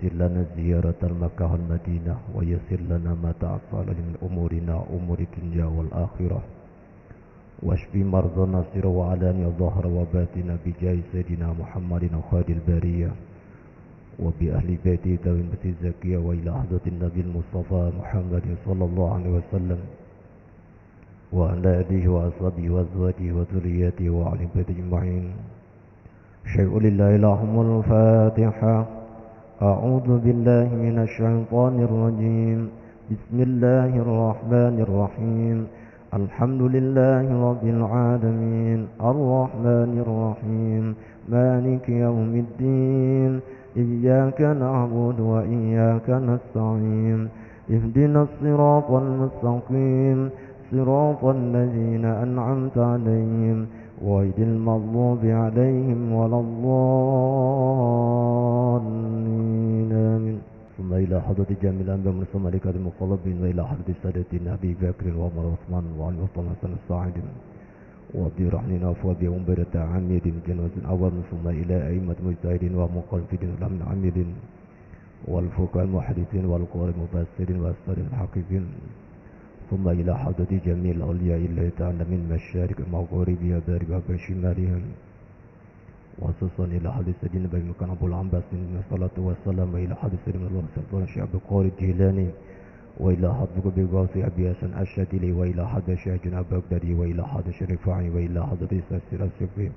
ويسر لنا زيارة المكة والمدينة ويسر لنا ما تعصى من أمورنا أمور الدنيا والآخرة واشفي مرضنا سر وعلانية ظهر وباطن بجاه سيدنا محمد خير البرية وبأهل بيته ذوي المسيح الزكية وإلى حضرة النبي المصطفى محمد صلى الله عليه وسلم وعلى آله وأصحابه وأزواجه وذريته وأهل بيته أجمعين. شيء لله لهم الفاتحة. أعوذ بالله من الشيطان الرجيم. بسم الله الرحمن الرحيم. الحمد لله رب العالمين الرحمن الرحيم مالك يوم الدين إياك نعبد وإياك نستعين اهدنا الصراط المستقيم صراط الذين أنعمت عليهم غير المغضوب عليهم ولا الضالين آمين. ثم إلى حضرة جميع الأنبياء من الملائكة المقربين وإلى حضرة سادتنا أبي بكر وعمر وعثمان وعلي وطلحة حسن الساعد وأبي رحمنا وأبي عمبرة عميد جنوز أول ثم إلى أئمة مجتهدين ومقلدين من عميد والفقهاء المحدثين والقراء المفسرين والأسرار المحققين ثم إلى حضرة جميع الأولياء الله تعالى من مشارق مغاربها باربها بشمالهم وخصوصا إلى حضرة سيدنا أبي بكر أبو العباس من الصلاة والسلام إلى حضرة سيدنا الله سلطان الشيخ عبد القادر الجيلاني وإلى حضرة بغاثي أبي حسن الشاذلي وإلى حضرة شيخ جناب بغدادي وإلى حضرة شيخ رفاعي وإلى حضرة سيد السفي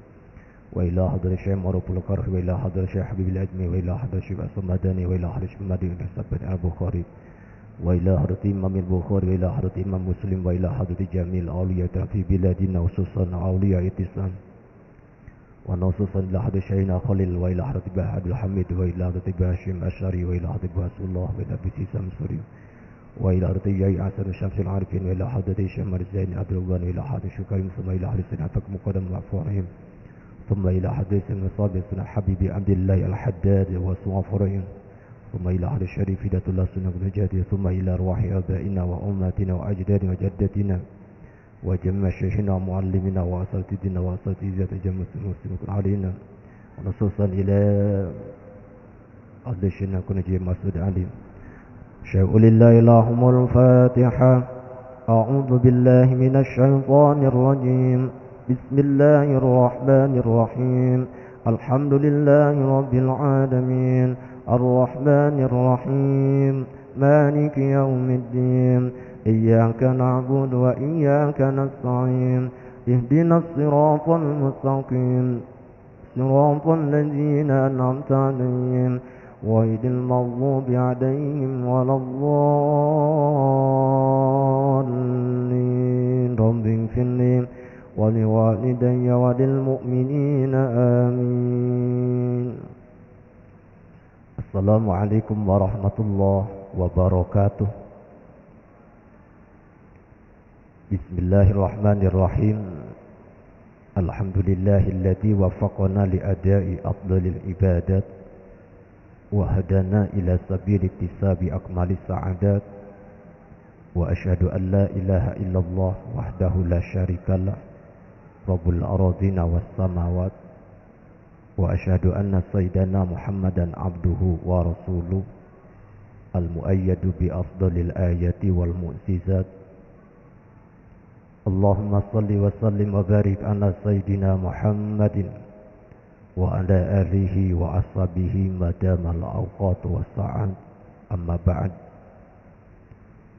وإلى حضرة شيخ معروف القرخي وإلى حضرة شيخ حبيب الأجمي وإلى حضرة شيخ الصمداني وإلى حضرة شيخ مدين السبت البخاري وإلى حضرة إمام البخاري وإلى حضرة إمام مسلم وإلى حضرة جميع الأولياء في بلادنا وخصوصا أولياء الإسلام ونصوصا إلى حضرة شيخنا خليل وإلى حضرة عبد الحميد وإلى حضرة هاشم أشعري وإلى حضرة رسول الله وإلى بيتي سمسوري وإلى حضرة ياي أحسن شمس العارفين وإلى حضرة شمر الزين عبد الغني وإلى حضرة شكرين ثم إلى حضرة سيدنا فك مقدم وعفورهم ثم إلى حضرة سيدنا صابر سيدنا حبيبي عبد الله الحداد وصوافرهم ثم إلى حضرة الشريف هداة الله سنة نجاتي ثم إلى أرواح آبائنا وأمهاتنا وأجدادنا وجدتنا وجمع شيخنا ومعلمنا وأساتذتنا وأساتذة جمع المسلمين علينا ونصوصا إلى حضرة شيخنا كنجي مسعود علي. شيء لله لهم الفاتحة. أعوذ بالله من الشيطان الرجيم. بسم الله الرحمن الرحيم. الحمد لله رب العالمين الرحمن الرحيم مالك يوم الدين إياك نعبد وإياك نستعين اهدنا الصراط المستقيم صراط الذين أنعمت عليهم غير المغضوب عليهم ولا الضالين رب اغفر لي ولوالدي وللمؤمنين آمين. السلام عليكم ورحمة الله وبركاته. بسم الله الرحمن الرحيم. الحمد لله الذي وفقنا لأداء أفضل العبادات وهدانا إلى سبيل اكتساب أكمل السعادات وأشهد أن لا إله إلا الله وحده لا شريك له رب الأراضين والسماوات وأشهد أن سيدنا محمدا عبده ورسوله المؤيد بأفضل الآيات والمعجزات. اللهم صل وسلم وبارك على سيدنا محمد وعلى آله وأصحابه ما دام الأوقات والساعات. أما بعد.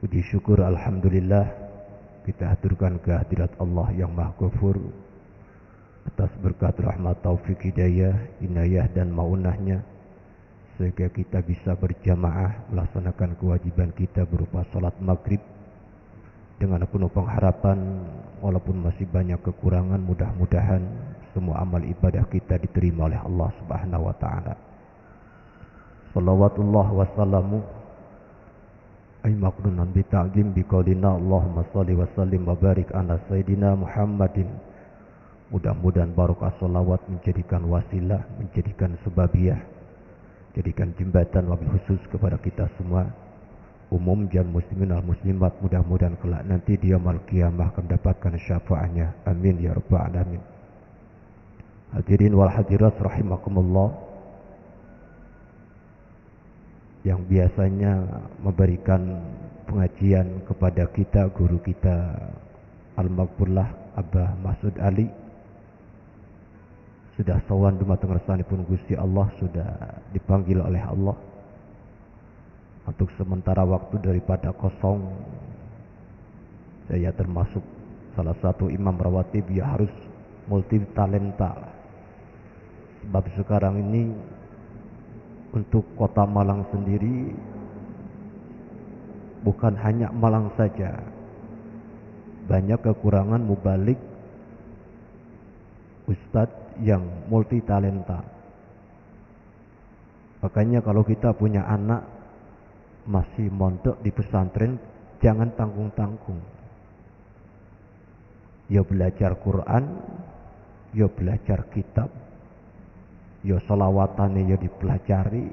Puji syukur alhamdulillah kita haturkan kehadirat Allah yang Maha Ghafur atas berkat rahmat taufik hidayah, inayah dan maunahnya sehingga kita bisa berjamaah melaksanakan kewajiban kita berupa salat maghrib dengan penuh pengharapan walaupun masih banyak kekurangan mudah-mudahan semua amal ibadah kita diterima oleh Allah Subhanahu wa taala. Shalawatullah wassalamu ay maqrunan bi ta'zim bi qaulina Allahumma shalli wa sallim wa barik ala sayidina Muhammadin. Mudah-mudahan barokah salawat menjadikan wasilah, menjadikan sebabiyah, jadikan jembatan wabil khusus kepada kita semua umum dan muslimin al muslimat. Mudah-mudahan kelak nanti di yaumul qiyamah akan mendapatkan syafaatnya. Amin ya rabbal alamin. Hadirin wal hadirat rahimakumullah. yang biasanya memberikan pengajian kepada kita, guru kita Al-Maghfurlah Abah Masud Ali, sudah sawan dumateng ngarsanipun Gusti Allah, sudah dipanggil oleh Allah untuk sementara waktu daripada kosong. Saya termasuk salah satu imam rawatib yang harus multi talenta. Sebab sekarang ini untuk kota Malang sendiri, bukan hanya Malang saja, banyak kekurangan mubalik ustadz yang multi talenta. Makanya kalau kita punya anak masih mondok di pesantren, jangan tanggung-tanggung. Ya belajar Quran, ya belajar kitab, ya sholawatane ya dipelajari,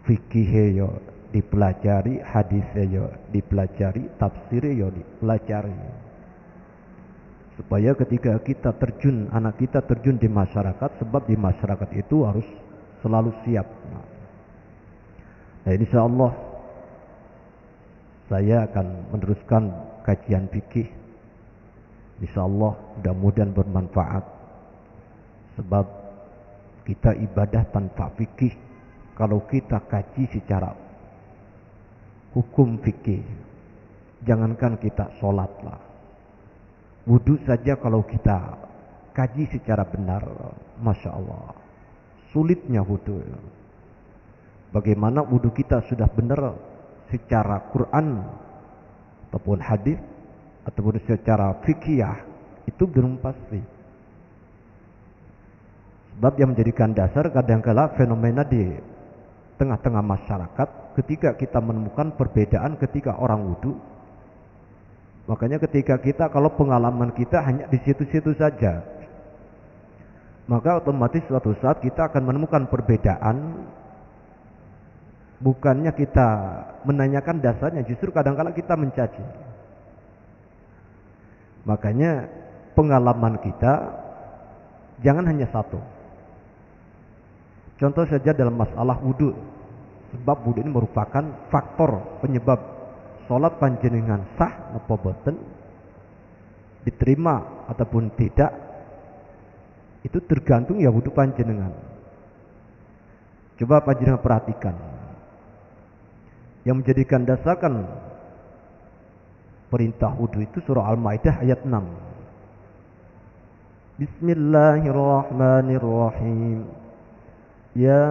fikih ya dipelajari, hadis ya dipelajari, tafsir ya dipelajari. Supaya ketika kita terjun, anak kita terjun di masyarakat, sebab di masyarakat itu harus selalu siap. Nah, insya Allah saya akan meneruskan kajian fikih. Insya Allah mudah-mudahan bermanfaat. Sebab kita ibadah tanpa fikih. Kalau kita kaji secara hukum fikih, jangankan kita sholat lah, wudhu saja kalau kita kaji secara benar, Masya Allah, sulitnya wudhu. Bagaimana wudhu kita sudah benar secara Quran ataupun hadis ataupun secara fikih, itu belum pasti. Sebab yang menjadikan dasar kadangkala fenomena di tengah-tengah masyarakat ketika kita menemukan perbedaan ketika orang wudhu. Makanya ketika kita, kalau pengalaman kita hanya di situ-situ saja, maka otomatis suatu saat kita akan menemukan perbedaan. Bukannya kita menanyakan dasarnya, justru kadang-kala kita mencaci. Makanya pengalaman kita jangan hanya satu. Contoh saja dalam masalah wudhu. Sebab wudhu ini merupakan faktor penyebab sholat panjenengan sah napa boten, diterima ataupun tidak, itu tergantung ya wudhu panjenengan. Coba panjenengan perhatikan, yang menjadikan dasar kan perintah wudhu itu surah Al-Maidah ayat 6. Bismillahirrahmanirrahim. Ya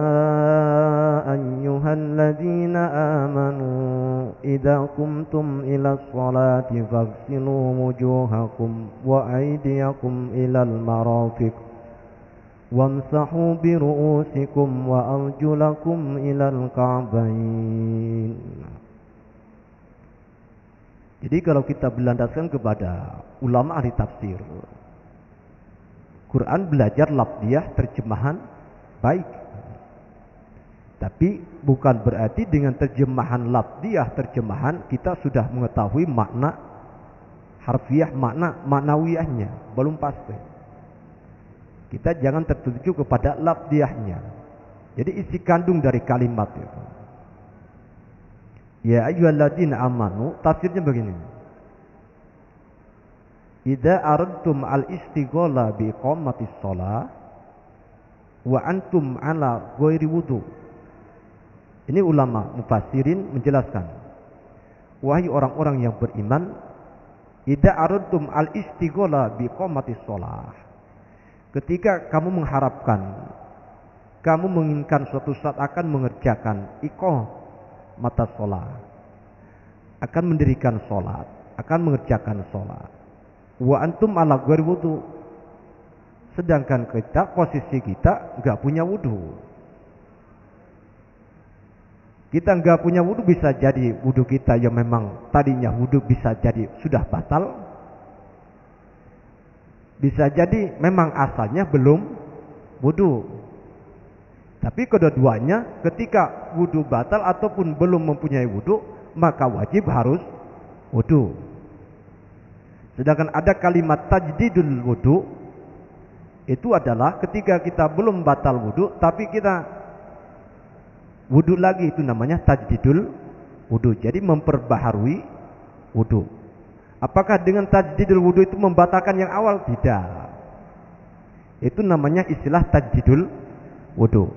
ayyuhalladzina amanu idza qumtum ila sholati faghsilu wujuhakum wa aydiyakum ilal marafiq wamsahu bi ru'usikum wa arjulakum ilal ka'bayn. Jadi kalau kita berlandaskan kepada ulama ahli tafsir, Quran belajar lafziyah terjemahan baik. Tapi bukan berarti dengan terjemahan lafziyah terjemahan kita sudah mengetahui makna harfiah, makna maknawiyahnya, belum pasti. Kita jangan tertuju kepada lafziyahnya. Jadi isi kandung dari kalimat itu. Ya ayyuhalladzina amanu, tafsirnya begini. Idza aradtum al-istighala bi iqamatis shalah wa antum ala ghairi wudu. Ini ulama mufassirin menjelaskan, wahai orang-orang yang beriman, idza aradtum al-istighala bi iqamatis shalah. Ketika kamu mengharapkan, kamu menginginkan suatu saat akan mengerjakan iqamatus shalah, akan mendirikan salat, akan mengerjakan salat. Wa antum ala ghairi wudu. Sedangkan kita, posisi kita enggak punya wudu. Kita enggak punya wudu, bisa jadi wudu kita yang memang tadinya wudu bisa jadi sudah batal. Bisa jadi memang asalnya belum wudu. Tapi kedua-duanya ketika wudu batal ataupun belum mempunyai wudu, maka wajib harus wudu. Sedangkan ada kalimat tajdidul wudu, itu adalah ketika kita belum batal wudu tapi kita wudu lagi, itu namanya tajdidul wudu. Jadi memperbaharui wudu. Apakah dengan tajdidul wudu itu membatalkan yang awal? Tidak. Itu namanya istilah tajdidul wudu.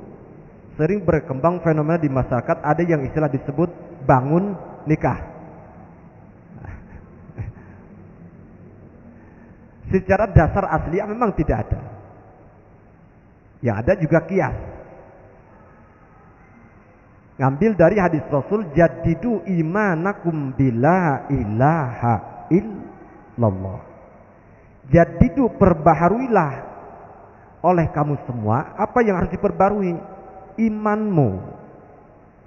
Sering berkembang fenomena di masyarakat, ada yang istilah disebut bangun nikah. Secara dasar asli memang tidak ada. Yang ada juga kias. Ngambil dari hadis Rasul, jadidu imanakum bila ilaha illallah. Jadidu, perbaharuilah oleh kamu semua apa yang harus diperbarui, imanmu.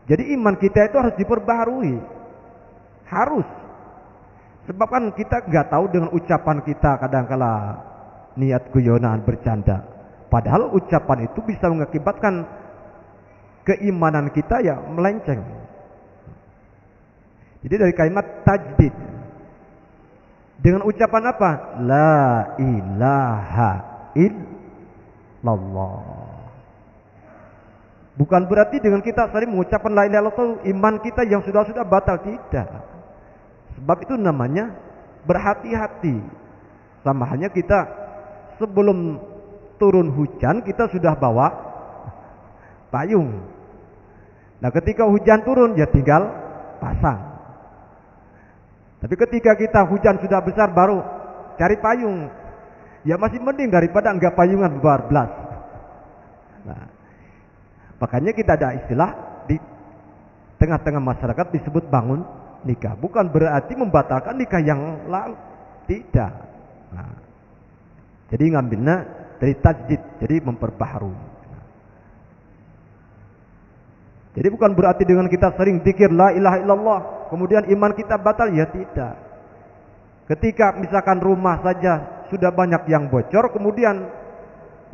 Jadi iman kita itu harus diperbaharui, harus. Sebab kan kita nggak tahu dengan ucapan kita kadangkala niat guyonan bercanda, padahal ucapan itu bisa mengakibatkan keimanan kita ya melenceng. Jadi dari kalimat tajdid dengan ucapan apa? La ilaha illallah. Bukan berarti dengan kita sering mengucapkan la ilaha illallah iman kita yang sudah batal, tidak. Sebab itu namanya berhati-hati. Sama halnya kita sebelum turun hujan kita sudah bawa payung. Nah ketika hujan turun ya tinggal pasang. Tapi ketika kita hujan sudah besar baru cari payung, ya masih mending daripada enggak payungan bablas. Nah, makanya kita ada istilah di tengah-tengah masyarakat disebut bangun nikah. Bukan berarti membatalkan nikah yang lalu, tidak. Nah, jadi ngambilnya dari tajdid, jadi memperbaharui. Jadi bukan berarti dengan kita sering zikir la ilaha illallah kemudian iman kita batal, ya tidak. Ketika misalkan rumah saja sudah banyak yang bocor, kemudian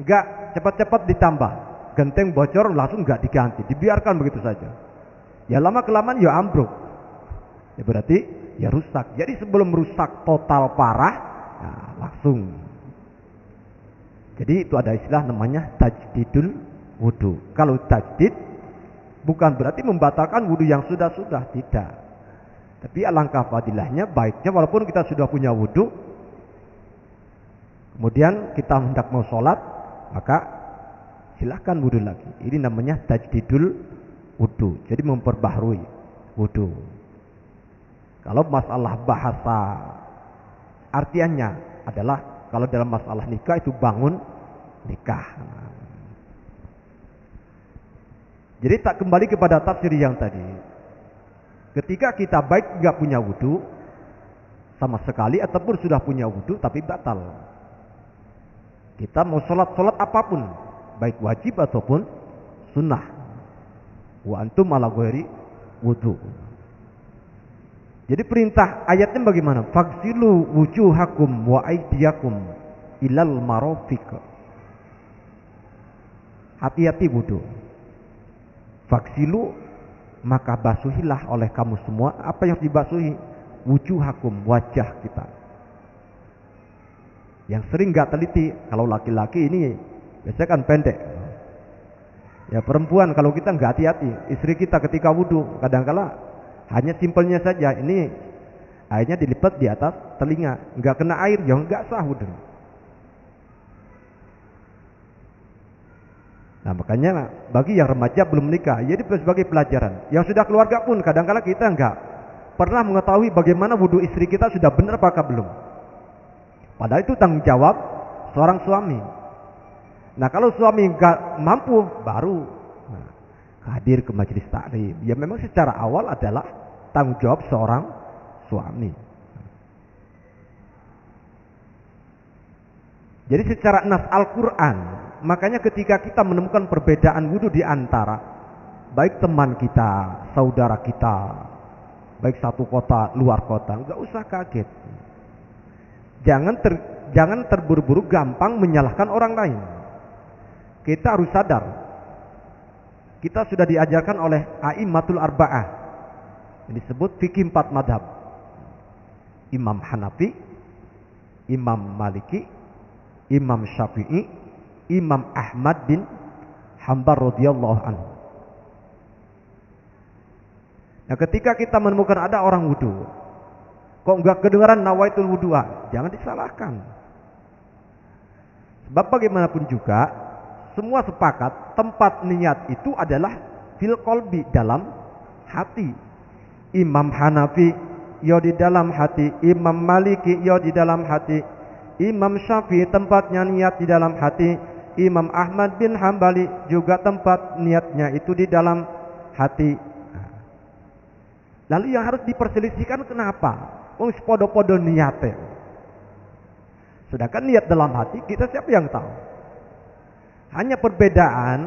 enggak cepat-cepat ditambah, genteng bocor langsung enggak diganti, dibiarkan begitu saja, ya lama kelamaan ya ambruk, ya berarti ya rusak. Jadi sebelum rusak total parah, nah langsung. Jadi itu ada istilah namanya tajdidul wudu. Kalau tajdid bukan berarti membatalkan wudu yang sudah-sudah, tidak. Tapi alangkah fadilahnya, baiknya walaupun kita sudah punya wudu, kemudian kita hendak mau sholat, maka silahkan wudu lagi. Ini namanya tajdidul wudu. Jadi memperbaharui wudu. Kalau masalah bahasa, artiannya adalah kalau dalam masalah nikah itu bangun nikah. Jadi tak kembali kepada tafsir yang tadi. Ketika kita baik nggak punya wudu sama sekali ataupun sudah punya wudu tapi batal, kita mau sholat apapun, baik wajib ataupun sunnah, wa antum ala ghairi wudu. Jadi perintah ayatnya bagaimana? Faghsilu wujuhakum wa aydiyakum ilal marafiq. Hati-hati wudu. Faghsilu, maka basuhilah oleh kamu semua apa yang dibasuhi, wujuhakum, wajah kita. Yang sering gak teliti, kalau laki-laki ini biasanya kan pendek. Ya perempuan kalau kita gak hati-hati, istri kita ketika wudu kadang-kala hanya simpelnya saja, ini airnya dilipat di atas telinga, gak kena air, ya gak sah wudu. Nah makanya bagi yang remaja belum menikah, jadi sebagai pelajaran. Yang sudah keluarga pun kadang-kala kita enggak pernah mengetahui bagaimana wudu istri kita sudah benar apakah belum. Padahal itu tanggung jawab seorang suami. Nah kalau suami enggak mampu, baru hadir ke majelis taklim. Ya memang secara awal adalah tanggung jawab seorang suami. Jadi secara nas Al-Quran, makanya ketika kita menemukan perbedaan wudu di antara baik teman kita, saudara kita, baik satu kota, luar kota, nggak usah kaget. Jangan terburu-buru gampang menyalahkan orang lain. Kita harus sadar, kita sudah diajarkan oleh a'immatul arba'ah, yang disebut fikih 4 madhab. Imam Hanafi, Imam Maliki, Imam Syafi'i, Imam Ahmad bin Hanbal radhiyallahu anhu. Nah, ketika kita menemukan ada orang wudu, kok enggak kedengaran nawaitul wudu'a, jangan disalahkan. Sebab bagaimanapun juga, semua sepakat tempat niat itu adalah fil qalbi, dalam hati. Imam Hanafi ya di dalam hati, Imam Maliki ya di dalam hati, Imam Syafi'i tempatnya niat di dalam hati, Imam Ahmad bin Hambali juga tempat niatnya itu di dalam hati. Lalu yang harus diperselisihkan kenapa? Oh, podo-podo niatnya. Sedangkan niat dalam hati kita siapa yang tahu? Hanya perbedaan,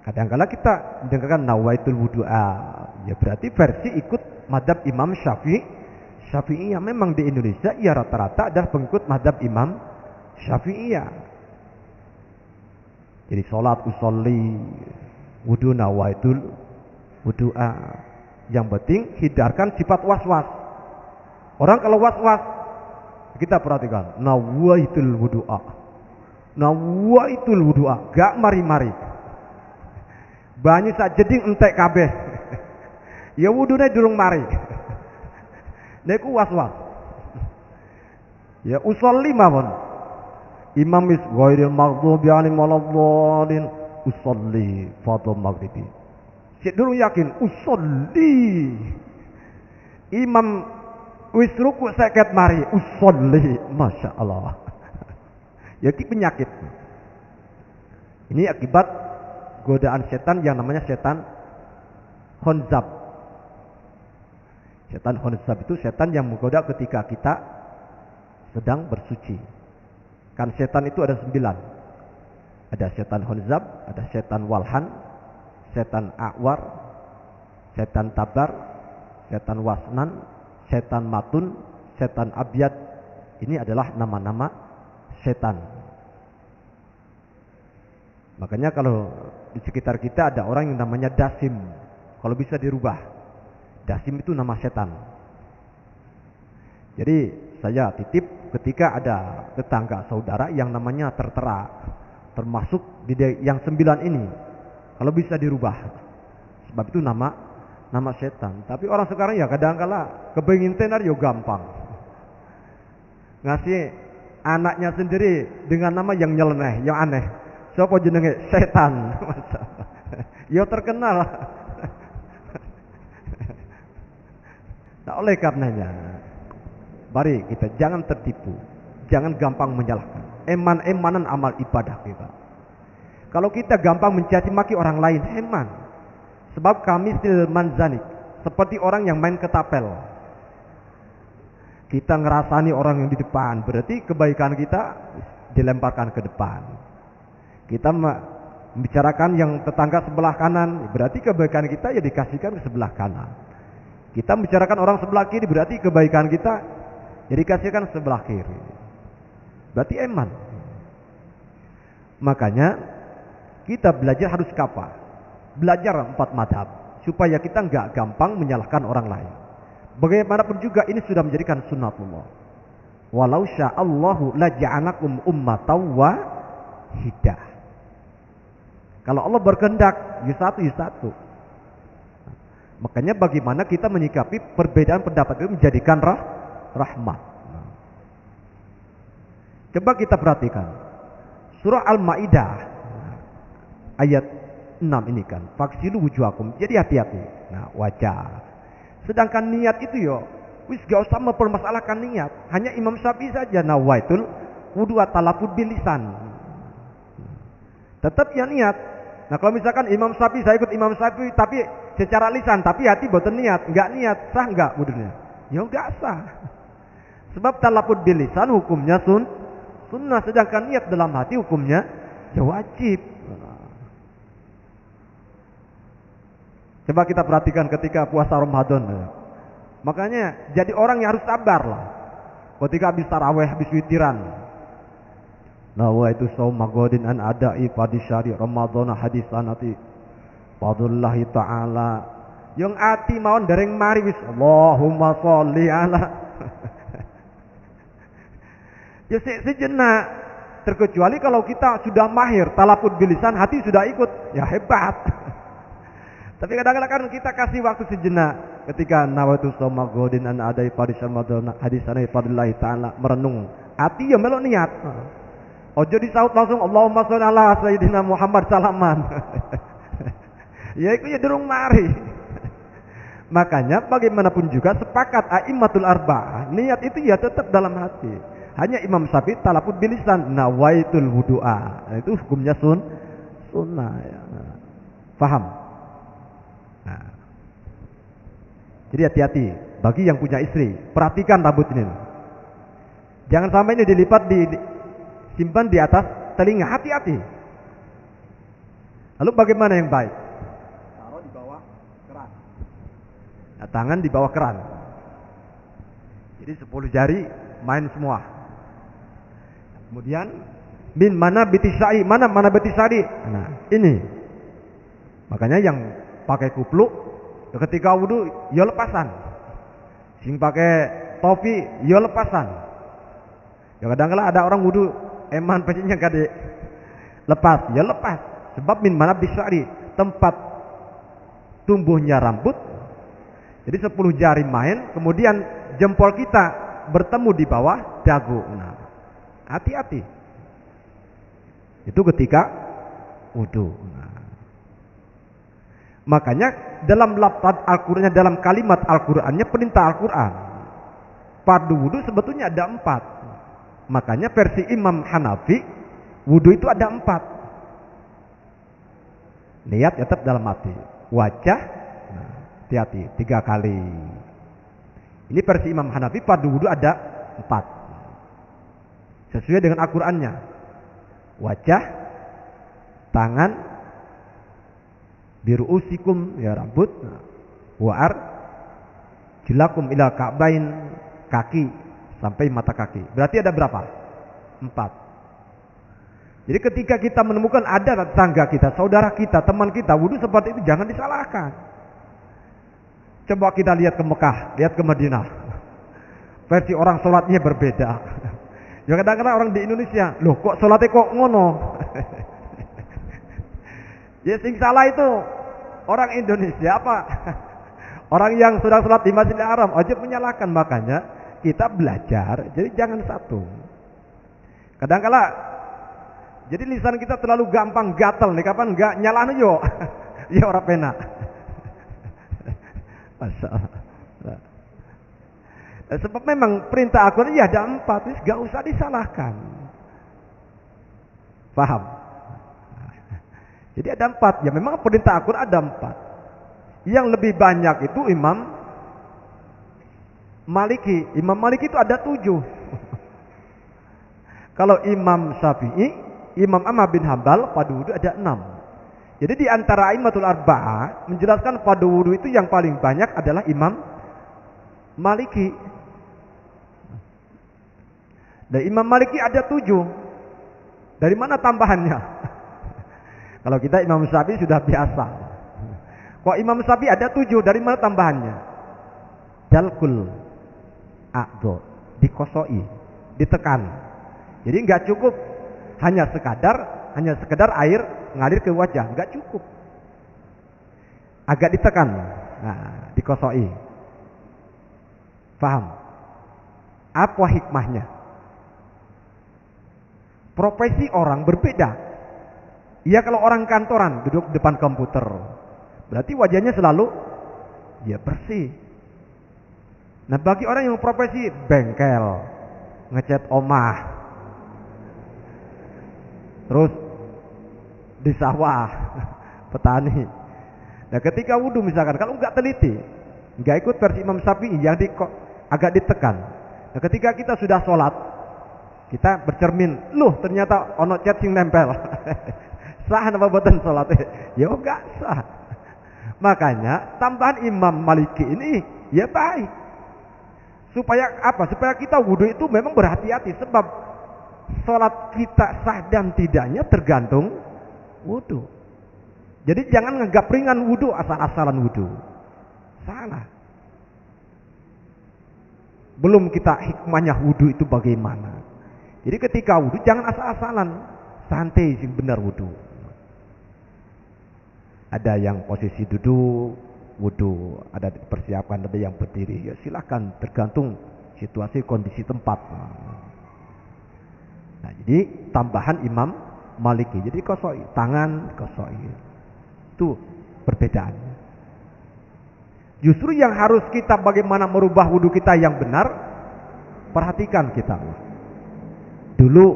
kadang-kala kita mendengarkan nawaitul wudu'a, ya berarti versi ikut mazhab Imam Syafi'i yang memang di Indonesia ya rata-rata adalah pengikut mazhab Imam Syafi'iyah. Jadi sholat usolli, wudu nawaitul wudu'a. Yang penting hindarkan sifat was-was. Orang kalau was-was, kita perhatikan, nawaitul wudu'a, nawaitul wudu'a, gak mari-mari. Banyak sak jeding entek kabeh. Ya wudune durung mari. Niku was-was. Ya usolli mawon. Imam is ghairil maghdubi 'alaihim waladdallin, usolli fardhu maghribi. Sik durung yakin usolli. Imam wis ruku seket mari usolli, masya Allah. Ya ki penyakit. Ini akibat godaan setan yang namanya setan khonzab. Setan khonzab itu setan yang menggoda ketika kita sedang bersuci. Kan setan itu ada 9. Ada setan khonzab, ada setan walhan, setan a'war, setan tabar, setan wasnan, setan matun, setan abyad. Ini adalah nama-nama setan. Makanya kalau di sekitar kita ada orang yang namanya Dasim, kalau bisa dirubah. Dasim itu nama setan. Jadi saya titip ketika ada tetangga saudara yang namanya tertera, termasuk di yang 9 ini, kalau bisa dirubah. Sebab itu nama setan. Tapi orang sekarang ya kadang-kala kepengin tenar yo gampang. Ngasih anaknya sendiri dengan nama yang nyeleneh, yang aneh. Siapa jenenge? Setan. Yo terkenal. Nah, oleh karenanya, mari kita jangan tertipu, jangan gampang menyalahkan. Eman-emanan amal ibadah kita. Kalau kita gampang mencaci maki orang lain, heman. Sebab kami silman zanik, seperti orang yang main ketapel. Kita ngerasani orang yang di depan, berarti kebaikan kita dilemparkan ke depan. Kita membicarakan yang tetangga sebelah kanan, berarti kebaikan kita ya dikasihkan ke sebelah kanan. Kita membicarakan orang sebelah kiri, berarti kebaikan kita ya dikasihkan ke sebelah kiri. Berarti eman. Makanya kita belajar harus kapa? Belajar 4 madhab supaya kita nggak gampang menyalahkan orang lain. Bagaimanapun juga ini sudah menjadikan sunnatullah. Walau sya'allahu laja'anakum ummatan wahidah. Kalau Allah berkehendak, ya satu. Makanya bagaimana kita menyikapi perbedaan pendapat itu menjadikan rahmat. Coba kita perhatikan surah Al-Maidah ayat 6 ini kan, faksilu wujuhakum. Jadi hati-hati. Nah, wajah. Sedangkan niat itu yo wis gak usah mempermasalahkan niat. Hanya Imam Syafi'i saja nawaitul wudu'a talafud bil lisan. Tetap ya niat. Nah, kalau misalkan Imam Syafi'i, saya ikut Imam Syafi'i tapi secara lisan, tapi hati boten niat, enggak niat, sah enggak wudunya? Ya enggak sah. Sebab talafud bil lisan hukumnya sunnah, sedangkan niat dalam hati hukumnya ya wajib. Coba kita perhatikan ketika puasa Ramadan. Makanya jadi orang yang harus sabar lah. Ketika habis tarawih, habis witiran. Nawaitu shauma ghadin an ada'i fadhi syari Ramadan hadisanati fadlullahi ta'ala. Yang ati mawon dereng mari wis Allahumma sholli ala. Ya sejenak. Terkecuali kalau kita sudah mahir talafud bilisan, hati sudah ikut, ya hebat. Tapi kadang-kadang kan kita kasih waktu sejenak ketika nawaitu soma godin an adai fadisal madonna hadisanai fadillahi ta'ala merenung. Hati ya melok niat. Ojo disaut langsung Allahumma sholli ala sayyidina Muhammad salaman. Ya itu ya durung mari. Makanya bagaimanapun juga sepakat a'immatul arba'ah, niat itu ya tetap dalam hati. Hanya Imam Syafi'i talafut bilisan nawaitul wudu'a. Nah, itu hukumnya sunnah ya. Paham? Nah. Jadi hati-hati bagi yang punya istri, perhatikan rambut ini. Jangan sampai ini dilipat simpan di atas telinga, hati-hati. Lalu bagaimana yang baik? Taruh di bawah keran. Nah, tangan di bawah keran. Jadi 10 jari main semua. Kemudian min mana bitisai, mana bitisari. Nah, ini. Makanya yang pakai kupluk ketika wudu ya lepasan. Sing pakai topi ya lepasan. Ya kadang-kadang ada orang wudu eman pecinya kade lepas, ya lepas. Sebab min mana bisari, tempat tumbuhnya rambut. Jadi 10 jari main, kemudian jempol kita bertemu di bawah dagu. Nah, hati-hati. Itu ketika wudu. Nah. Makanya dalam lafaz Al-Qur'annya, dalam kalimat Al-Qur'annya perintah Al-Qur'an. Fardu wudu sebetulnya ada 4. Makanya versi Imam Hanafi wudu itu ada 4. Niat tetap dalam hati. Wajah, nah, hati-hati 3 kali. Ini versi Imam Hanafi fardu wudu ada 4. Sesuai dengan Al-Qur'annya. Wajah, tangan, biru'usikum ya rambut, wa'ar jilakum ila ka'bain, kaki sampai mata kaki. Berarti ada berapa? 4. Jadi ketika kita menemukan ada tetangga kita, saudara kita, teman kita wudu seperti itu, jangan disalahkan. Coba kita lihat ke Mekah, lihat ke Madinah. Versi orang sholatnya berbeda. Ya kadang-kadang orang di Indonesia, loh kok sholatnya kok ngono? Ya sing salah itu orang Indonesia apa? Orang yang sudah sholat di Masjidil Haram aja menyalahkan. Makanya kita belajar, jadi jangan satu. Kadang-kala jadi lisan kita terlalu gampang gatel nih, kapan enggak nyalahno yo. Ya ora penak. Masalah. Sebab memang perintah Al-Qur'an ya ada 4, enggak usah disalahkan. Paham? Jadi ada 4, ya memang perintah Al-Qur'an ada 4. Yang lebih banyak itu Imam Maliki. Imam Maliki itu ada 7. Kalau Imam Syafi'i, Imam Ahmad bin Hambal pada wudu ada 6. Jadi di antara A'immatul Arba'ah menjelaskan pada wudu itu yang paling banyak adalah Imam Maliki. Dan Imam Maliki ada 7. Dari mana tambahannya? Kalau kita Imam Syafi'i sudah biasa. Kok Imam Syafi'i ada 7, dari mana tambahannya? Dalkul a'dho, dikosoi, ditekan. Jadi enggak cukup hanya sekedar air ngalir ke wajah, enggak cukup. Agak ditekan. Nah, dikosoi. Paham? Apa hikmahnya? Profesi orang berbeda. Ya kalau orang kantoran duduk depan komputer, berarti wajahnya selalu ya bersih. Nah bagi orang yang profesi bengkel, ngecat omah, terus di sawah, petani. Nah ketika wudu misalkan, kalau nggak teliti, nggak ikut versi Imam Syafi'i yang agak ditekan. Nah ketika kita sudah sholat, kita bercermin, loh ternyata ono cat sing nempel. Sah apa boten sholatnya? Ya enggak sah. Makanya tambahan Imam Maliki ini ya baik. Supaya apa? Supaya kita wudu itu memang berhati-hati. Sebab sholat kita sah dan tidaknya tergantung wudu. Jadi jangan nganggap ringan wudu, asal-asalan wudu. Salah. Belum kita hikmahnya wudu itu bagaimana. Jadi ketika wudu jangan asal-asalan. Santai sing benar wudu. Ada yang posisi duduk, wudhu, ada dipersiapkan, ada yang berdiri. Ya silakan, tergantung situasi kondisi tempat. Nah, jadi tambahan Imam Maliki. Jadi kosoi, tangan kosoi. Itu perbedaannya. Justru yang harus kita bagaimana merubah wudhu kita yang benar, perhatikan kita. Dulu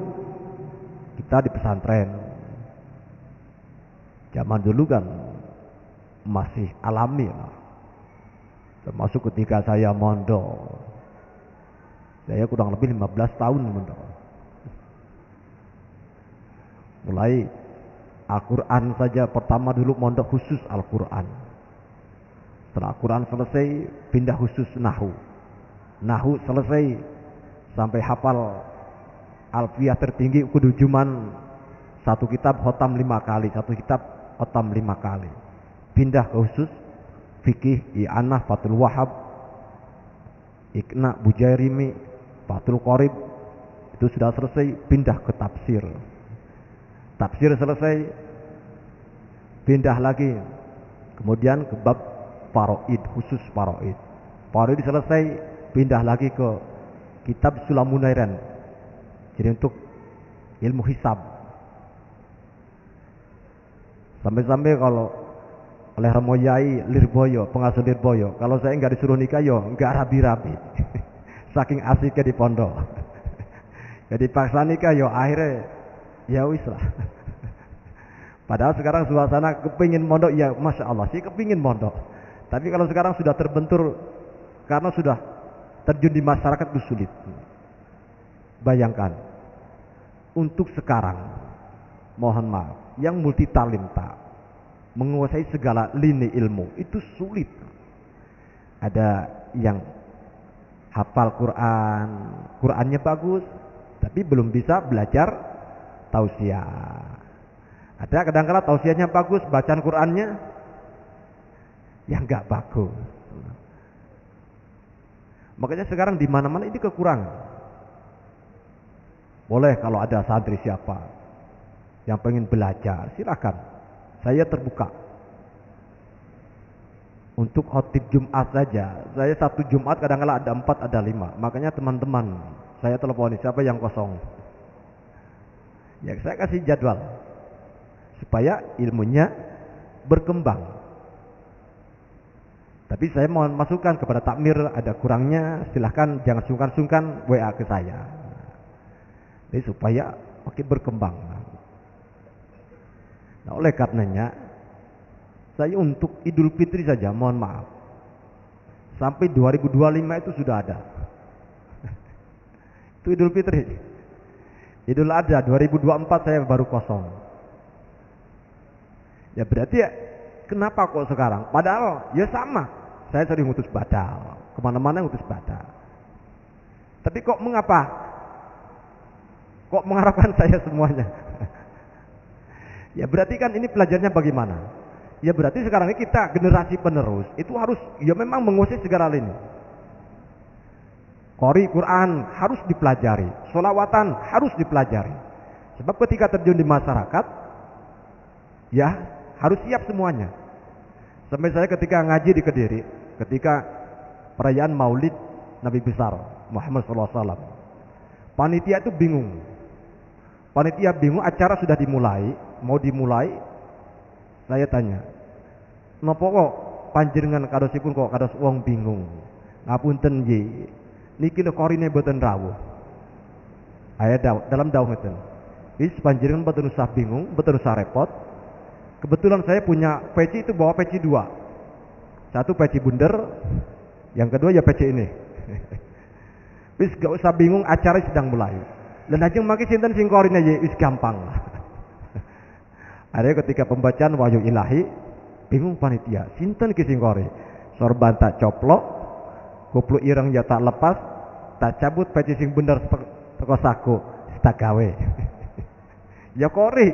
kita di pesantren, zaman dulu kan masih alami lah. Termasuk ketika saya mondok. Saya kurang lebih 15 tahun mondok. Mulai Al-Quran saja, pertama dulu mondok khusus Al-Quran. Setelah Al-Quran selesai, pindah khusus Nahu. Nahu selesai, sampai hafal Alfiyah tertinggi, kudu cuman satu kitab khotam 5 kali, satu kitab khotam 5 kali. Pindah ke khusus Fikih, I'anah, Fathul Wahab, Iqna, Bujairimi, Fathul Qorib. Itu sudah selesai, pindah ke tafsir. Tafsir selesai, pindah lagi kemudian ke bab Faraid, khusus Faraid. Faraid selesai, pindah lagi ke kitab Sulamunairan, jadi untuk ilmu hisab. Sampai-sampai kalau oleh Romo Yai Lirboyo, pengasuh Lirboyo, kalau saya nggak disuruh nikah yo nggak rabi-rabi. Saking asiknya di pondok. Jadi paksa nikah yo akhirnya ya wis lah. Padahal sekarang suasana kepingin mondok, ya Masya Allah sih kepingin mondok. Tapi kalau sekarang sudah terbentur karena sudah terjun di masyarakat itu sulit. Bayangkan, untuk sekarang, mohon maaf, yang multi talenta, menguasai segala lini ilmu, itu sulit. Ada yang hafal Quran, Qurannya bagus, tapi belum bisa belajar tausiah. Ada kadang-kala tausiahnya bagus, bacaan Qurannya yang nggak bagus. Makanya sekarang di mana-mana ini kekurangan. Boleh kalau ada santri siapa yang pengen belajar, silakan. Saya terbuka. Untuk khotib Jumat saja, saya satu Jumat kadang-kala ada 4, ada 5. Makanya teman-teman, saya teleponi siapa yang kosong. Ya saya kasih jadwal supaya ilmunya berkembang. Tapi saya mohon masukan kepada takmir, ada kurangnya silahkan, jangan sungkan-sungkan WA ke saya. Jadi supaya makin berkembang. Nah, oleh karenanya saya untuk Idul Fitri saja mohon maaf, sampai 2025 itu sudah ada. Itu Idul Fitri. Idul Adha 2024 saya baru kosong. Ya berarti ya, kenapa kok sekarang? Padahal ya sama, saya sering ngutus badal, kemana-mana ngutus badal. Tapi kok mengapa? Kok mengharapkan saya semuanya? Ya berarti kan ini pelajarnya bagaimana? Ya berarti sekarang ini kita generasi penerus itu harus ya memang menguasai segala lini. Qori Quran harus dipelajari, sholawatan harus dipelajari. Sebab ketika terjun di masyarakat, ya harus siap semuanya. Sampai saya ketika ngaji di Kediri, ketika perayaan Maulid Nabi besar Muhammad SAW, panitia itu bingung. Panitia bingung, acara sudah dimulai, mau dimulai. Saya tanya, "Napa kok panjenengan kadosipun kok kados wong bingung? Ngapunten nggih, niki lho korine boten rawuh." Ayat dalam dawuh ngeten. Wis panjenengan boten usah bingung, boten usah repot. Kebetulan saya punya peci itu bawa peci 2. Satu peci bundar, yang kedua ya peci ini. Wis gak usah bingung, acara sedang mulai. Dan ajeng maki sinten sing korine ya wis gampang. Ada ketika pembacaan Wahyu Ilahi, bingung panitia, sinten ki sing kori? Sorban tak coplok, kupluk ireng ya tak lepas, tak cabut peci sing bundar teko saku, tak gawe. Ya kori.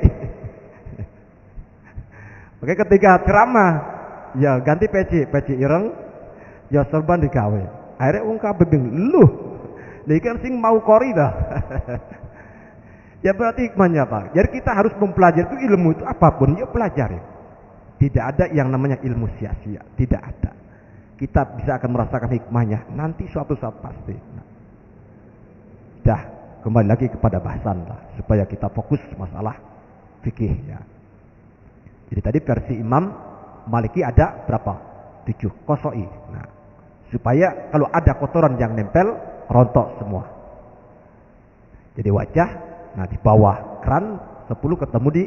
Oke, ketika ceramah, ya ganti peci ireng, ya sorban digawe. Akhirnya wong kabeh bingung, "Luh, lha kan sing mau kori dah." Ya berarti hikmahnya Pak. Jadi kita harus mempelajari itu ilmu itu apapun, ya pelajari. Tidak ada yang namanya ilmu sia-sia, tidak ada. Kita bisa akan merasakan hikmahnya nanti suatu saat pasti. Dah, kembali lagi kepada bahasan lah, supaya kita fokus masalah fikih ya. Jadi tadi versi Imam Maliki ada berapa? 7 kosoi. Nah, supaya kalau ada kotoran yang nempel rontok semua. Jadi wajah, nah di bawah keran 10 ketemu di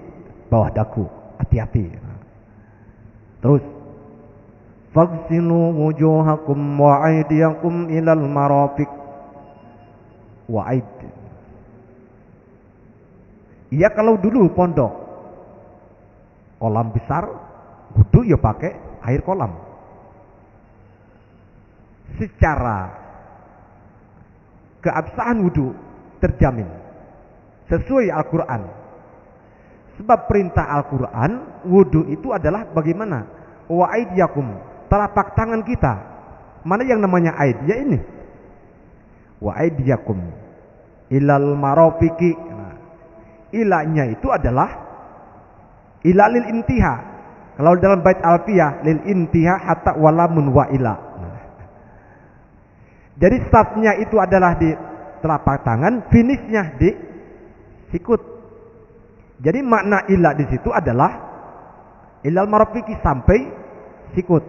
bawah dagu. Hati-hati. Nah. Terus faghsilu wujuhakum wa aydiyakum ilal marafiq wa aid. Iya kalau dulu pondok kolam besar wudu ya pakai air kolam. Secara keabsahan wudu terjamin sesuai Al-Quran. Sebab perintah Al-Quran wudu itu adalah bagaimana? Wa aidiyakum, telapak tangan kita. Mana yang namanya aid? Ya ini. Wa aidiyakum ilal marafiqi. Nah, ilahnya itu adalah ilah lil intiha. Kalau dalam bait alfiyah lil intiha hatta walamun wa ila. Nah. Jadi startnya itu adalah di telapak tangan, finishnya di sikut. Jadi makna ilah di situ adalah ilal marafiqi sampai sikut.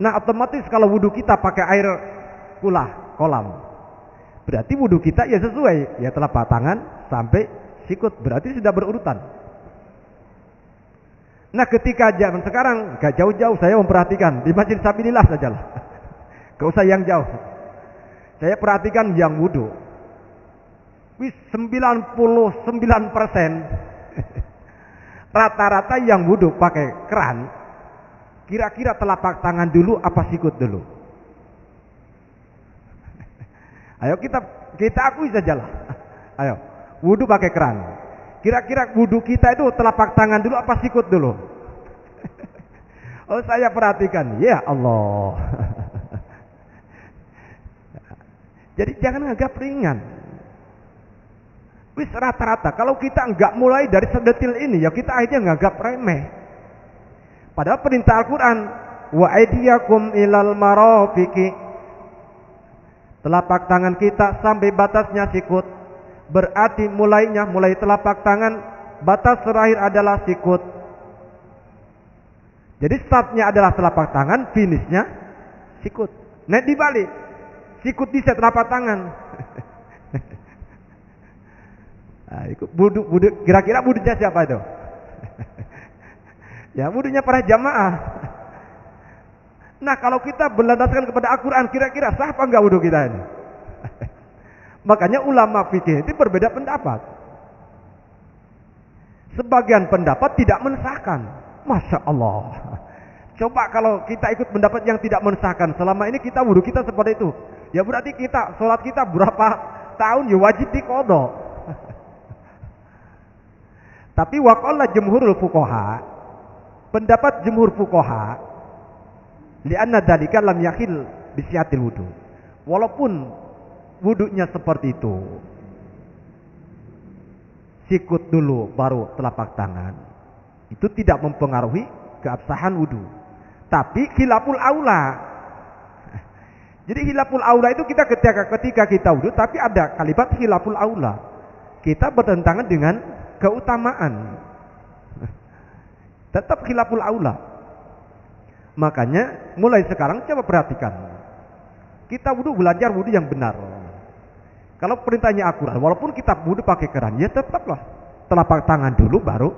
Nah, otomatis kalau wudu kita pakai air kolam, berarti wudu kita ya sesuai, ya telapak tangan sampai sikut, berarti sudah berurutan. Nah, ketika zaman sekarang gak jauh-jauh saya memperhatikan di Masjid Sabilillah sajalah. Gak usah yang jauh. Saya perhatikan yang wudu. Wis 99% rata-rata yang wudu pakai keran, kira-kira telapak tangan dulu apa sikut dulu? Ayo kita akui sajalah. Ayo, wudu pakai keran. Kira-kira wudu kita itu telapak tangan dulu apa sikut dulu? Oh, saya perhatikan. Ya Allah. Jadi jangan anggap ringan. Wis rata-rata kalau kita enggak mulai dari sedetil ini ya kita akhirnya nganggap remeh. Padahal perintah Al-Quran wa aydiyakum ilal marafiqi, telapak tangan kita sampai batasnya sikut, berarti mulai telapak tangan, batas terakhir adalah sikut. Jadi startnya adalah telapak tangan, finishnya sikut. Nah dibalik, sikut di telapak tangan. Nah, wudu, kira-kira wudunya siapa itu? Ya wudunya para jamaah. Nah kalau kita berlandaskan kepada Al-Quran, kira-kira sah apa enggak wudu kita ini? Makanya ulama fikih itu berbeda pendapat. Sebagian pendapat tidak mensahkan. Masya Allah. Coba kalau kita ikut pendapat yang tidak mensahkan, selama ini kita wudu kita seperti itu, ya berarti kita sholat kita berapa tahun ya wajib diqodho. Tapi waqala jumhurul fuqaha, pendapat jumhur fuqaha, li'anna dzalika lam yakhil bisyatil wudu. Walaupun wudunya seperti itu, sikut dulu baru telapak tangan, itu tidak mempengaruhi keabsahan wudu. Tapi khilaful aula. Jadi khilaful aula itu kita ketika kita wudu, tapi ada kalimat khilaful aula. Kita bertentangan dengan keutamaan. Tetap khilaful aula. Makanya mulai sekarang coba perhatikan. Kita wudu belajar wudu yang benar. Kalau perintahnya akurat, walaupun kita wudu pakai keran, ya tetaplah telapak tangan dulu baru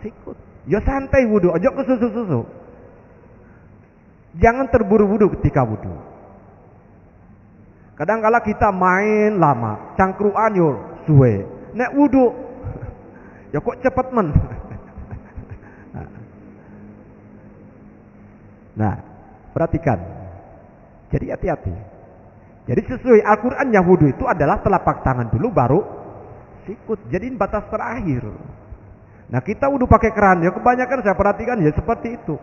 sikut. Ya santai wudu, aja ke susu-susu. Jangan terburu wudu ketika wudu. Kadang-kala kita main lama, cangkruan yo suwe. Nek wudu ya kok cepet men. Nah, perhatikan. Jadi hati-hati. Jadi sesuai Al-Quran yang wudu itu adalah telapak tangan dulu baru sikut. Jadi batas terakhir. Nah kita wudu pakai keran ya kebanyakan saya perhatikan ya seperti itu.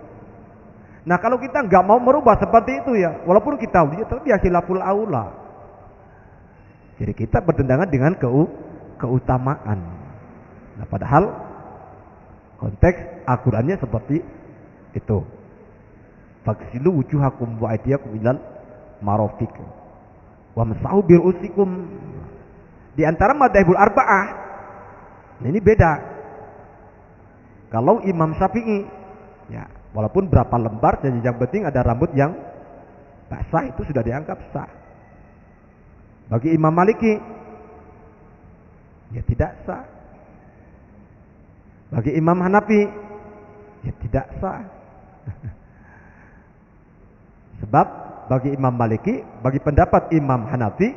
Nah kalau kita nggak mau merubah seperti itu ya, walaupun kita wudu tapi ya khilaful aula. Jadi kita bertentangan dengan keutamaan. Nah padahal Konteks Al-Qur'annya seperti itu. Faghsilu wujuhakum wa aydiyakum ilal marafiq wamsahu bi ru'usikum. Di antara madzhabul arba'ah ini beda. Kalau Imam Syafi'i ya, walaupun berapa lembar, dan yang penting ada rambut yang basah, itu sudah dianggap sah. Bagi Imam Maliki ya tidak sah. Bagi Imam Hanafi ya tidak sah. Sebab bagi Imam Maliki, bagi pendapat Imam Hanafi,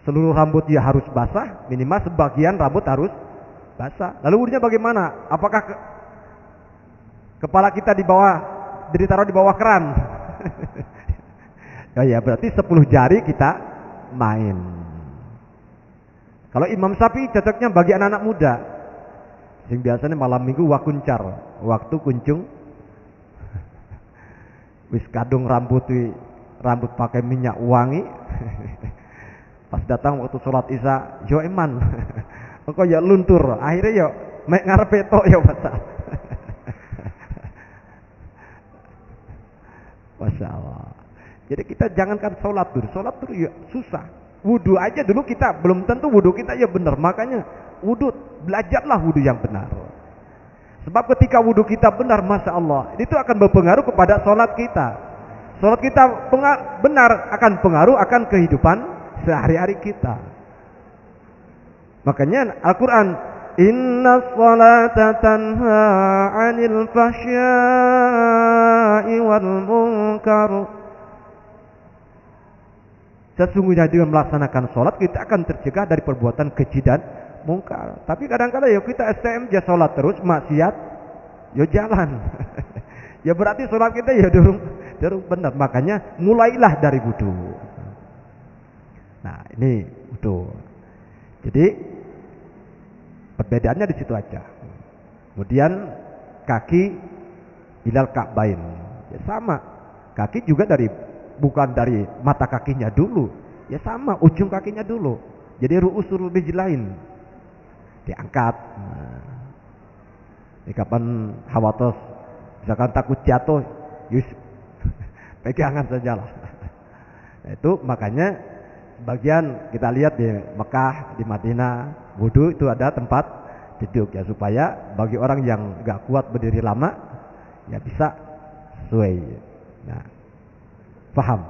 seluruh rambut dia harus basah, minimal sebagian rambut harus basah. Lalu wudunya bagaimana? Apakah kepala kita ditaruh di bawah keran? Oh ya, berarti 10 jari kita main. Kalau Imam Syafi'i cocoknya bagi anak-anak muda, yang biasanya malam minggu wakuncar, waktu kuncung, wis kadung rambut pakai minyak wangi. Pas datang waktu sholat isya, yo eman, kok ya luntur, akhirnya yo mek ngarepe tok yo basah. Masya Allah. Jadi kita jangankan sholat dulu ya susah. Wudu aja dulu kita belum tentu wudu kita ya benar. Makanya wudu, belajarlah wudu yang benar. Sebab ketika wudu kita benar, Masya Allah, itu akan berpengaruh kepada sholat kita. Sholat kita benar akan pengaruh akan kehidupan sehari-hari kita. Makanya Al-Quran, inna sholata tanha 'anil fahsya'i wal munkar. Sesungguhnya dengan melaksanakan sholat kita akan tercegah dari perbuatan keji dan mungkar. Tapi kadang-kadang ya kita STM aja sholat terus, maksiat ya jalan. Ya berarti sholat kita ya durung benar. Makanya mulailah dari wudu. Nah ini wudu. Jadi perbedaannya di situ aja. Kemudian kaki ilal ka'bain, ya sama. Kaki juga bukan dari mata kakinya dulu, ya sama ujung kakinya dulu. Jadi ru'usul rijlain diangkat. Nah, ini kapan hawatos, misalkan takut jatuh, yus pegangan sajalah. Nah, itu makanya sebagian kita lihat di Mekah, di Madinah, wudu itu ada tempat duduk ya, supaya bagi orang yang gak kuat berdiri lama ya bisa sesuai. Nah, paham?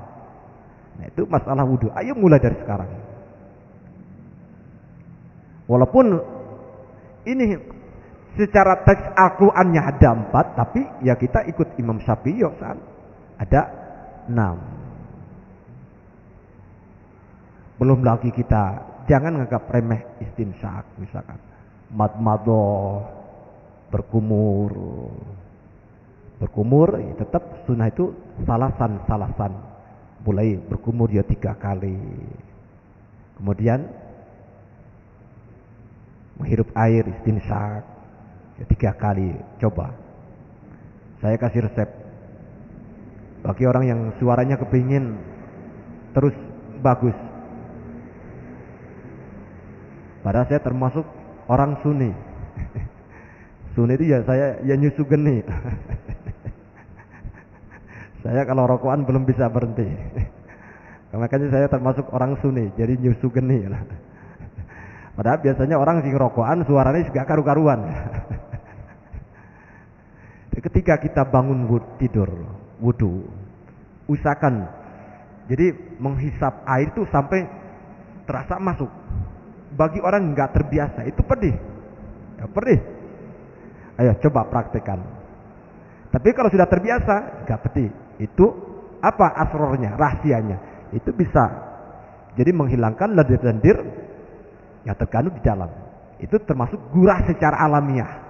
Nah, itu masalah wudu. Ayo mulai dari sekarang. Walaupun ini secara teks Al-Qur'annya ada 4, tapi ya kita ikut Imam Syafi'i ada 6. Belum lagi kita jangan nganggap remeh istinsyak, misalkan madmadoh, berkumur tetap sunnah itu salasan, mulai berkumur ya 3 kali, kemudian menghirup air istinsyak ya 3 kali. Coba saya kasih resep bagi orang yang suaranya kepingin terus bagus. Padahal saya termasuk orang Sunni. Sunni itu ya saya ya nyusu geni. Saya kalau rokokan belum bisa berhenti. Makanya saya termasuk orang Sunni, jadi nyusu geni. Padahal biasanya orang sing rokokan suaranya juga karu-karuan. Ketika kita bangun tidur, wudu, usahakan jadi menghisap air itu sampai terasa masuk. Bagi orang yang nggak terbiasa itu pedih, ya pedih. Ayo coba praktekkan. Tapi kalau sudah terbiasa nggak pedih, itu apa asrornya, rahasianya? Itu bisa jadi menghilangkan lendir-lendir yang terkandung di dalam. Itu termasuk gurah secara alamiah.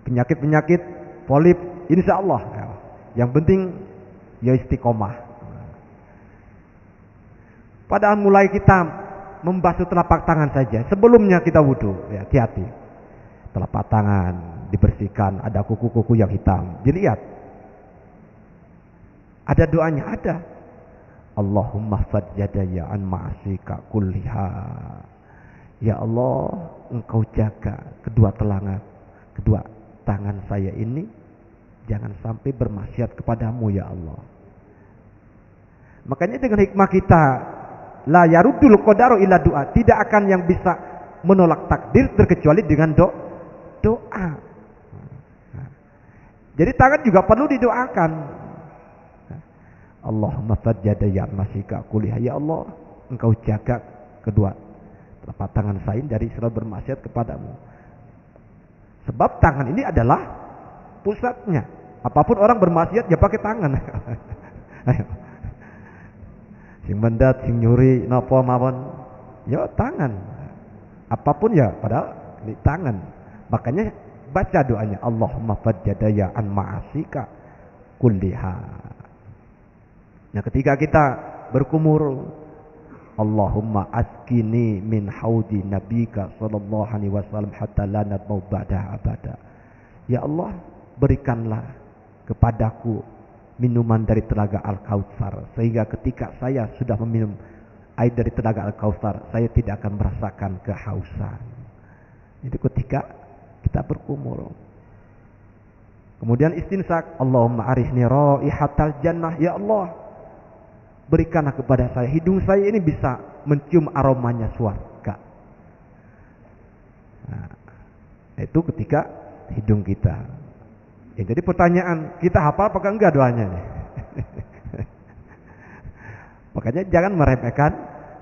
Penyakit-penyakit polip, insya Allah. Yang penting ya istiqomah. Padahal mulai kita membasuh telapak tangan saja, sebelumnya kita wudu, ya hati-hati. Telapak tangan dibersihkan, ada kuku-kuku yang hitam, dilihat. Ada doanya, ada. Allahumma fadjadaya an ma'asika kulliha. Ya Allah, Engkau jaga kedua tangan saya ini jangan sampai bermaksiat kepadamu ya Allah. Makanya dengan hikmah kita, la yaruddul qadaru illa doa, tidak akan yang bisa menolak takdir terkecuali dengan doa. Jadi tangan juga perlu didoakan. Allahumma sajjada ya masika kuliah, ya Allah, Engkau jaga kedua telapak tangan saya dari selalu bermaksiat kepadamu. Sebab tangan ini adalah pusatnya. Apapun orang bermaksiat ya pakai tangan. Ayo. Sing mendat, sing nyuri, napa mawon, ya tangan. Apapun ya padahal di tangan. Makanya baca doanya, Allahumma fajjadaya an ma'asika kulliha. Nah, ketika kita berkumur, Allahumma askini min haudi nabika sallallahu alaihi wasallam hatta la nadmau ba'da abada. Ya Allah, berikanlah kepadaku minuman dari telaga Al-Kautsar, sehingga ketika saya sudah meminum air dari telaga Al-Kautsar, saya tidak akan merasakan kehausan. Itu ketika kita berkumur. Kemudian istinsak, Allahumma arihni raihatal jannah. Ya Allah, berikanlah kepada saya, hidung saya ini bisa mencium aromanya surga. Nah, itu ketika hidung kita. Ya, jadi pertanyaan, kita hafal apakah enggak doanya nih? Makanya jangan meremehkan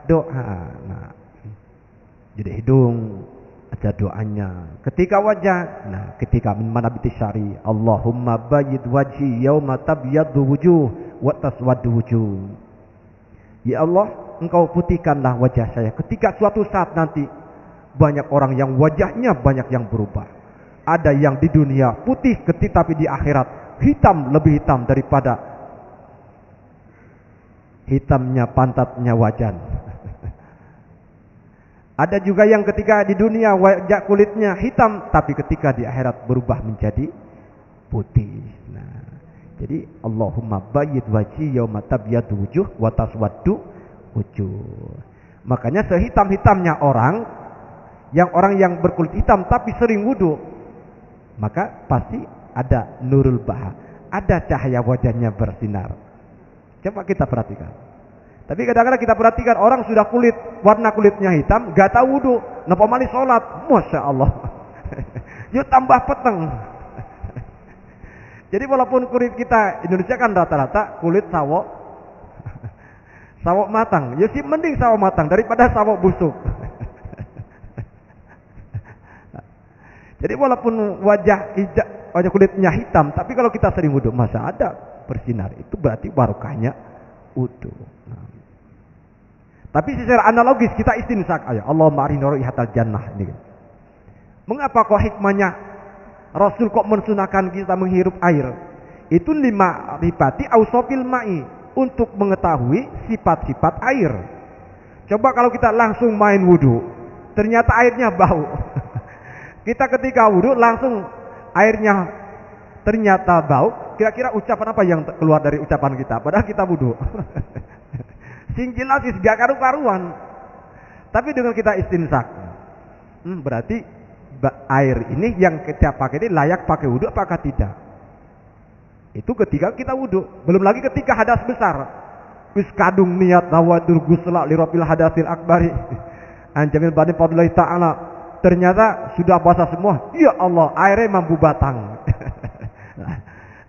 doa. Nah, jadi hidung ada doanya. Ketika wajah, nah ketika min manabiti syari, Allahumma bayyid wajhi yauma tabyaddu wujuh wa taswaddu wujuh. Ya Allah, Engkau putihkanlah wajah saya ketika suatu saat nanti banyak orang yang wajahnya banyak yang berubah. Ada yang di dunia putih tapi di akhirat hitam, lebih hitam daripada hitamnya pantatnya wajan. Ada juga yang ketika di dunia wajah kulitnya hitam, tapi ketika di akhirat berubah menjadi putih. Nah, jadi Allahumma bayyid wajhi yauma tabyaddu wujuh wa taswaddu wujuh. Makanya sehitam-hitamnya orang yang berkulit hitam tapi sering wudu, maka pasti ada nurul baha, ada cahaya wajahnya bersinar. Coba kita perhatikan. Tapi kadang-kadang kita perhatikan orang sudah warna kulitnya hitam, gak tahu wudu, napa malih sholat, masya Allah. Yuk tambah peteng. Jadi walaupun kulit kita Indonesia kan rata-rata kulit sawok matang, ya sih mending sawok matang daripada sawok busuk. Jadi walaupun wajah kulitnya hitam, tapi kalau kita sering wudu, masa ada bersinar, itu berarti barokahnya wudu. Nah. Tapi secara analogis kita istinsak aja, Allahumma arini raihatal jannah ini. Mengapa kok hikmahnya Rasul kok mensunahkan kita menghirup air? Itu lima ripati ausofil ma'i, untuk mengetahui sifat-sifat air. Coba kalau kita langsung main wudu, ternyata airnya bau. Kita ketika wudhu langsung airnya ternyata bau, kira-kira ucapan apa yang keluar dari ucapan kita? Padahal kita wudhu. Sing jelas gak karu-karuan. Tapi dengan kita istinsak, berarti air ini yang kita pakai ini layak pakai wudhu apakah tidak? Itu ketika kita wudhu. Belum lagi ketika hadas besar. Wis kadung niat nawadul gusla li rabbil hadasil akbari. Anjamil bani fadlillahi ta'ala. Ternyata sudah basah semua. Ya Allah, airnya mampu batang.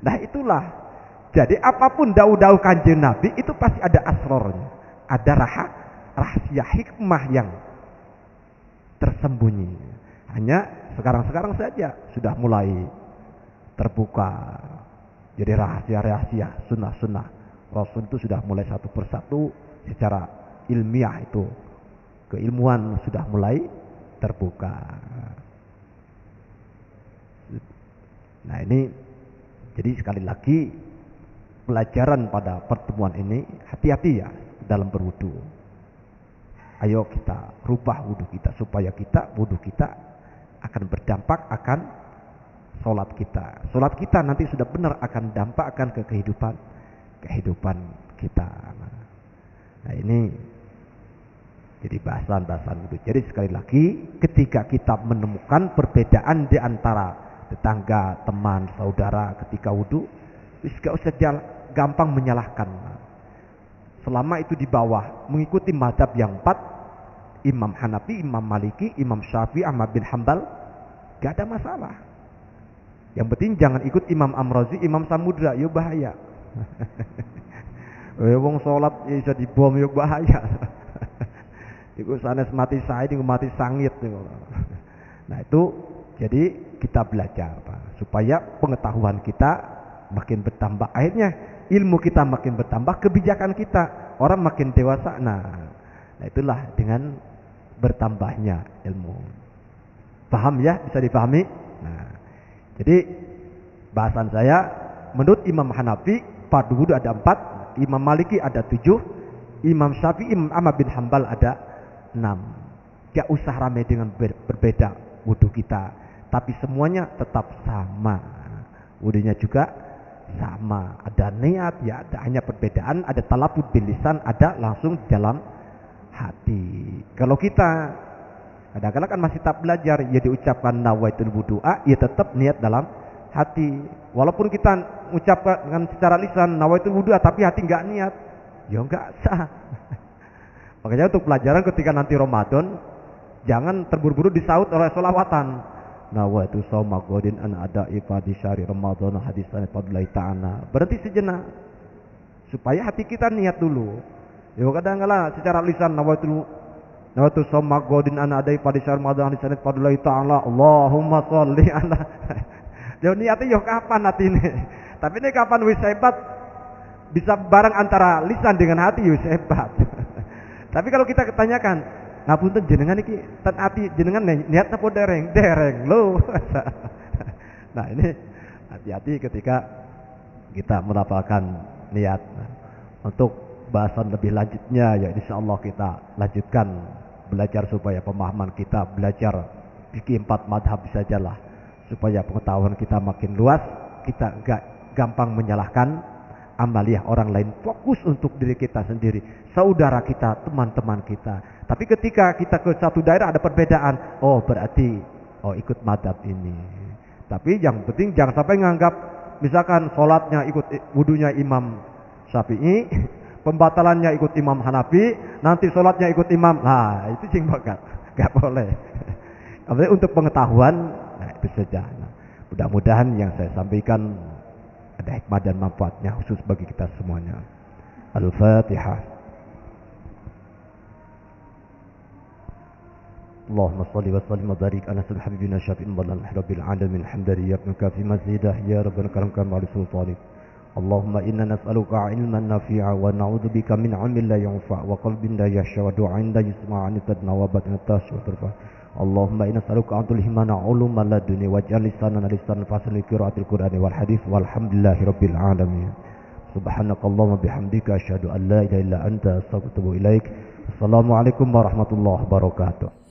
Nah itulah. Jadi apapun dakwah kanjeng Nabi itu pasti ada asrornya, ada rahasia hikmah yang tersembunyi. Hanya sekarang saja sudah mulai terbuka. Jadi rahasia-rahasia sunnah-sunnah Rasul itu sudah mulai satu persatu secara ilmiah, itu keilmuan sudah mulai terbuka. Nah ini jadi sekali lagi pelajaran pada pertemuan ini, hati-hati ya dalam berwudu. Ayo kita rubah wudu kita supaya wudu kita akan berdampak akan sholat kita. Sholat kita nanti sudah benar akan dampak akan ke kehidupan kita. Nah ini Jadi bahasan wudu. Jadi sekali lagi, ketika kita menemukan perbedaan di antara tetangga, teman, saudara ketika wudu, gak usah gampang menyalahkan. Selama itu di bawah mengikuti mazhab yang 4, Imam Hanafi, Imam Maliki, Imam Syafi'i, Ahmad bin Hambal, gak ada masalah. Yang penting jangan ikut Imam Amrozi, Imam Samudra, yuk bahaya. Wong sholat bisa dibom, yuk bahaya. Iku sanes mati saya, iku mati sangit. Nah itu, jadi kita belajar Pak, supaya pengetahuan kita makin bertambah. Akhirnya ilmu kita makin bertambah, kebijakan kita, orang makin dewasa. Nah itulah dengan bertambahnya ilmu. Paham ya? Bisa dipahami? Nah, jadi bahasan saya, menurut Imam Hanafi fardu wudu ada 4, Imam Maliki ada 7, Imam Syafi'i, Imam Ahmad bin Hambal ada 6. Gak usah ramai dengan berbeda wudu kita, tapi semuanya tetap sama. Wudunya juga sama. Ada niat ya, ada hanya perbedaan, ada talafud bil lisan, ada langsung dalam hati. Kalau kita kadang-kadang kan masih tak belajar, ya diucapkan nawaitul wudu'a, ya tetap niat dalam hati. Walaupun kita ucapkan dengan secara lisan nawaitul wudu'a, tapi hati enggak niat, ya enggak sah. Makanya untuk pelajaran ketika nanti Ramadan, jangan terburu-buru disaut oleh sholawatan. Nawaitu shauma ghadin an ada ifadi syahri Ramadan hadisan fadlai ta'ala. Berhenti sejenak supaya hati kita niat dulu. Ya kadang-kadang secara lisan nawaitu shauma ghadin an ada ifadi syahri Ramadan hadisan fadlai ta'ala. Allahumma sholli ala. Yo niatnya yo kapan hati ini? Tapi ini kapan wis hebat? Bisa bareng antara lisan dengan hati wis hebat. Tapi kalau kita tanyakan, ngapunten jenengan iki ten ati jenengan niat apa dereng lho. Nah ini hati-hati ketika kita melafalkan niat. Untuk bahasan lebih lanjutnya ya insyaallah kita lanjutkan belajar supaya pemahaman kita, belajar fikih 4 madhab sajalah, supaya pengetahuan kita makin luas, kita enggak gampang menyalahkan amaliyah orang lain, fokus untuk diri kita sendiri, saudara kita, teman-teman kita. Tapi ketika kita ke satu daerah ada perbedaan, oh berarti ikut madhab ini. Tapi yang penting jangan sampai nganggap misalkan sholatnya ikut wudunya Imam Syafi'i, pembatalannya ikut Imam Hanafi, nanti sholatnya ikut Imam. Nah itu gak boleh. Tapi untuk pengetahuan, nah itu saja. Nah, mudah-mudahan yang saya sampaikan ada hikmah dan manfaatnya khusus bagi kita semuanya. Al-Fatihah. Allahumma salli wa sallim wa barik ala sayyidina habibina syafi'in rabbil alamin hamdalillah fi mazidah ya rabbana karamkan ma'al sultanik. Allahumma inna nas'aluka ilman nafi'a wa na'udzubika min 'ilmin la yanfa' wa qalbin la yakhsha wa du'an la yusma' an tadnawabat taswa turfa. Allahumma inna nas'aluka an tulhimana uluman laduni waj'al lisanana lisanan fasli qiraatil qur'ani wal hadits walhamdulillahi rabbil alamin. Subhanakallahumma bihamdika asyhadu an la ilaha illa anta astaghfiruka wa atubu ilaik. Assalamualaikum warahmatullahi wabarakatuh.